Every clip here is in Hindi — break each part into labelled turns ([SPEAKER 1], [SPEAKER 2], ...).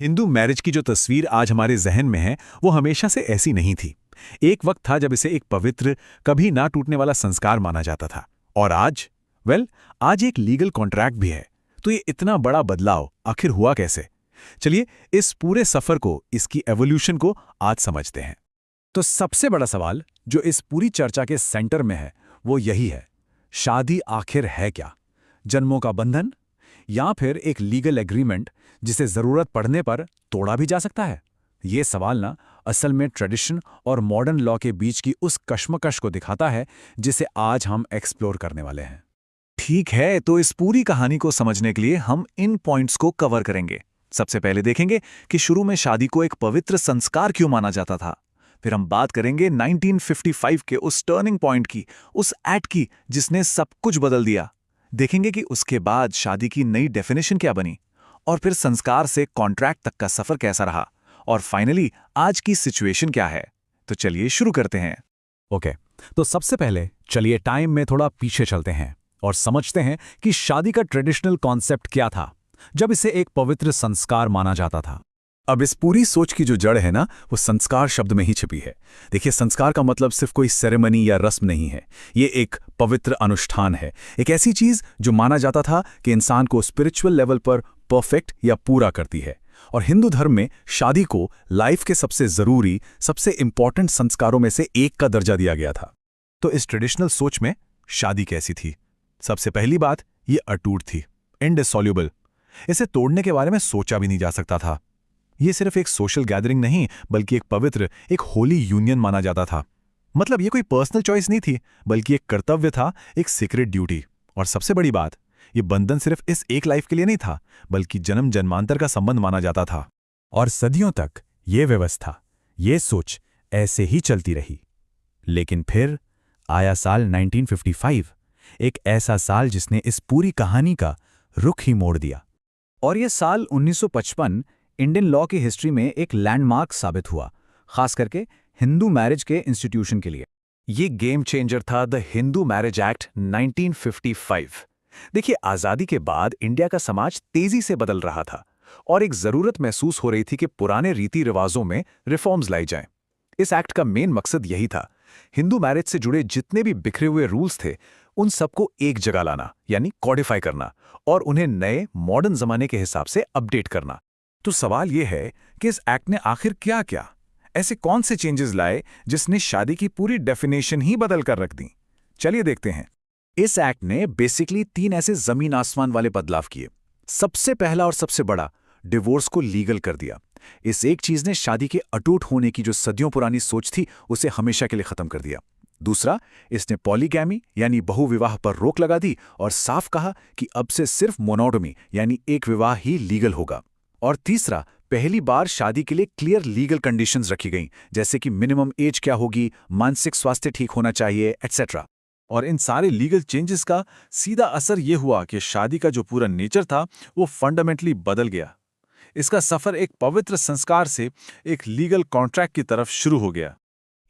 [SPEAKER 1] हिंदू मैरिज की जो तस्वीर आज हमारे जहन में है वो हमेशा से ऐसी नहीं थी। एक वक्त था जब इसे एक पवित्र, कभी ना टूटने वाला संस्कार माना जाता था। और आज आज एक लीगल कॉन्ट्रैक्ट भी है। तो ये इतना बड़ा बदलाव आखिर हुआ कैसे? चलिए इस पूरे सफर को, इसकी एवोल्यूशन को आज समझते हैं।
[SPEAKER 2] तो सबसे बड़ा सवाल जो इस पूरी चर्चा के सेंटर में है वो यही है, शादी आखिर है क्या? जन्मों का बंधन या फिर एक लीगल एग्रीमेंट जिसे जरूरत पड़ने पर तोड़ा भी जा सकता है? ये सवाल ना असल में ट्रेडिशन और मॉडर्न लॉ के बीच की उस कश्मकश को दिखाता है जिसे आज हम एक्सप्लोर करने वाले हैं।
[SPEAKER 1] ठीक है, तो इस पूरी कहानी को समझने के लिए हम इन पॉइंट्स को कवर करेंगे। सबसे पहले देखेंगे कि शुरू में शादी को एक पवित्र संस्कार क्यों माना जाता था। फिर हम बात करेंगे 1955 के उस टर्निंग पॉइंट की, उस एक्ट की जिसने सब कुछ बदल दिया। देखेंगे कि उसके बाद शादी की नई डेफिनेशन क्या बनी, और फिर संस्कार से कॉन्ट्रैक्ट तक का सफर कैसा रहा, और फाइनली आज की सिचुएशन क्या है। तो चलिए शुरू करते हैं।
[SPEAKER 2] ओके, तो सबसे पहले चलिए टाइम में थोड़ा पीछे चलते हैं और समझते हैं कि शादी का ट्रेडिशनल कॉन्सेप्ट क्या था जब इसे एक पवित्र संस्कार माना जाता था।
[SPEAKER 1] अब इस पूरी सोच की जो जड़ है ना, वो संस्कार शब्द में ही छिपी है। देखिए, संस्कार का मतलब सिर्फ कोई सेरेमनी या रस्म नहीं है। ये एक पवित्र अनुष्ठान है, एक ऐसी चीज जो माना जाता था कि इंसान को स्पिरिचुअल लेवल पर परफेक्ट या पूरा करती है। और हिंदू धर्म में शादी को लाइफ के सबसे जरूरी, सबसे इंपॉर्टेंट संस्कारों में से एक का दर्जा दिया गया था। तो इस ट्रेडिशनल सोच में शादी कैसी थी? सबसे पहली बात, ये अटूट थी, इनडिसॉल्यूबल। इसे तोड़ने के बारे में सोचा भी नहीं जा सकता था। ये सिर्फ एक सोशल गैदरिंग नहीं, बल्कि एक पवित्र, एक होली यूनियन माना जाता था। मतलब ये कोई पर्सनल चॉइस नहीं थी, बल्कि एक कर्तव्य था, एक सीक्रेट ड्यूटी। और सबसे बड़ी बात, ये बंधन सिर्फ इस एक लाइफ के लिए नहीं था, बल्कि जन्म जन्मांतर का संबंध माना जाता था।
[SPEAKER 2] और सदियों तक ये व्यवस्था, ये सोच ऐसे ही चलती रही। लेकिन फिर आया साल 1955, एक ऐसा साल जिसने इस पूरी कहानी का रुख ही मोड़ दिया। और यह साल 1955 इंडियन लॉ की हिस्ट्री में एक लैंडमार्क साबित हुआ, खास करके हिंदू मैरिज के इंस्टीट्यूशन के लिए।
[SPEAKER 1] ये गेम चेंजर था, द हिंदू मैरिज एक्ट 1955। देखिए, आजादी के बाद इंडिया का समाज तेजी से बदल रहा था और एक जरूरत महसूस हो रही थी कि पुराने रीति रिवाजों में रिफॉर्म्स लाई जाएं। इस एक्ट का मेन मकसद यही था, हिंदू मैरिज से जुड़े जितने भी बिखरे हुए रूल्स थे उन सबको एक जगह लाना, यानी कॉडिफाई करना, और उन्हें नए मॉडर्न जमाने के हिसाब से अपडेट करना। तो सवाल यह है कि इस एक्ट ने आखिर क्या क्या, ऐसे कौन से चेंजेस लाए जिसने शादी की पूरी डेफिनेशन ही बदल कर रख दी? चलिए देखते हैं। इस एक्ट ने बेसिकली 3 ऐसे जमीन आसमान वाले बदलाव किए। सबसे पहला और सबसे बड़ा, डिवोर्स को लीगल कर दिया। इस एक चीज ने शादी के अटूट होने की जो सदियों पुरानी सोच थी उसे हमेशा के लिए खत्म कर दिया। दूसरा, इसने पॉलीगैमी यानी बहुविवाह पर रोक लगा दी और साफ कहा कि अब से सिर्फ मोनोगमी यानी एक विवाह ही लीगल होगा। और तीसरा, पहली बार शादी के लिए क्लियर लीगल कंडीशंस रखी गईं, जैसे कि मिनिमम एज क्या होगी, मानसिक स्वास्थ्य ठीक होना चाहिए, एटसेट्रा। और इन सारे लीगल चेंजेस का सीधा असर यह हुआ कि शादी का जो पूरा नेचर था वो फंडामेंटली बदल गया। इसका सफर एक पवित्र संस्कार से एक लीगल कॉन्ट्रैक्ट की तरफ शुरू हो गया।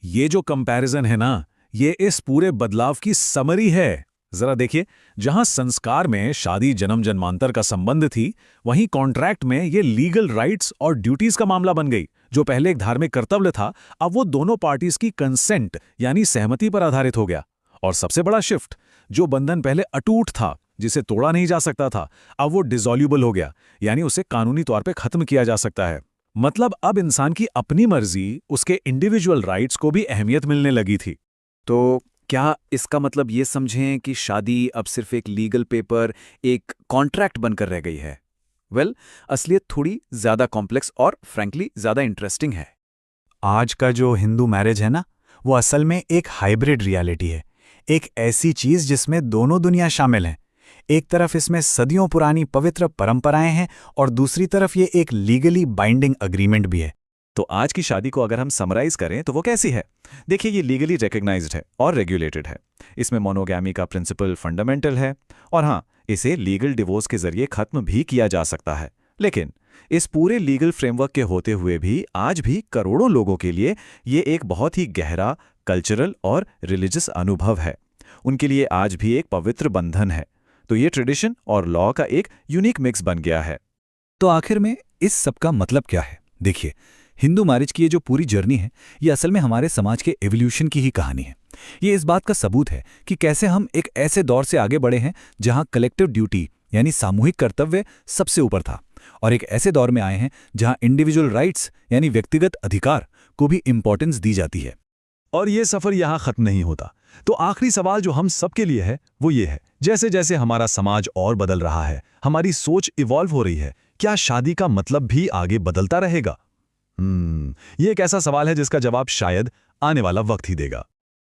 [SPEAKER 2] ये जो कंपैरिजन है ना, ये इस पूरे बदलाव की समरी है। जरा देखिए, जहां संस्कार में शादी जन्म जन्मांतर का संबंध थी, वहीं कॉन्ट्रैक्ट में ये लीगल राइट्स और ड्यूटीज का मामला बन गई। जो पहले एक धार्मिक कर्तव्य था, अब वो दोनों पार्टीज की कंसेंट यानी सहमति पर आधारित हो गया। और सबसे बड़ा शिफ्ट, जो बंधन पहले अटूट था, जिसे तोड़ा नहीं जा सकता था, अब वो डिसॉल्यूबल हो गया, यानी उसे कानूनी तौर पे खत्म किया जा सकता है। मतलब अब इंसान की अपनी मर्जी, उसके इंडिविजुअल राइट्स को भी अहमियत मिलने लगी थी।
[SPEAKER 3] तो क्या इसका मतलब ये समझें कि शादी अब सिर्फ एक लीगल पेपर, एक कॉन्ट्रैक्ट बनकर रह गई है? असलियत थोड़ी ज्यादा कॉम्प्लेक्स और फ्रैंकली ज्यादा इंटरेस्टिंग है।
[SPEAKER 2] आज का जो हिंदू मैरिज है ना, वो असल में एक हाइब्रिड रियलिटी है। एक ऐसी चीज जिसमें दोनों दुनिया शामिल हैं। एक तरफ इसमें सदियों पुरानी पवित्र परंपराएं हैं और दूसरी तरफ ये एक लीगली बाइंडिंग अग्रीमेंट भी है।
[SPEAKER 1] तो आज की शादी को अगर हम समराइज करें तो वो कैसी है? देखिए, ये लीगली रिकग्नाइज्ड है और रेगुलेटेड है। इसमें मोनोगैमी का प्रिंसिपल फंडामेंटल है, और हाँ, इसे लीगल डिवोर्स के जरिए खत्म भी किया जा सकता है। लेकिन इस पूरे लीगल फ्रेमवर्क के होते हुए भी आज भी करोड़ों लोगों के लिए ये एक बहुत ही गहरा कल्चरल और रिलीजियस अनुभव है। उनके लिए आज भी एक पवित्र बंधन है। तो ये ट्रेडिशन और लॉ का एक यूनिक मिक्स बन गया है।
[SPEAKER 2] तो आखिर में
[SPEAKER 4] इस सब का मतलब क्या है? देखिए, हिंदू मैरिज की ये जो पूरी जर्नी है, ये असल में हमारे समाज के एवोल्यूशन की ही कहानी है। ये इस बात का सबूत है कि कैसे हम एक ऐसे दौर से आगे बढ़े हैं जहां कलेक्टिव ड्यूटी यानी सामूहिक कर्तव्य सबसे ऊपर था, और एक ऐसे दौर में आए हैं जहां इंडिविजुअल राइट्स यानी व्यक्तिगत अधिकार को भी इंपॉर्टेंस दी जाती है।
[SPEAKER 2] और ये सफर यहाँ खत्म नहीं होता। तो आखिरी सवाल जो हम सबके लिए है वो ये है, जैसे जैसे हमारा समाज और बदल रहा है, हमारी सोच इवॉल्व हो रही है, क्या शादी का मतलब भी आगे बदलता रहेगा? ये एक ऐसा सवाल है जिसका जवाब शायद आने वाला वक्त ही देगा।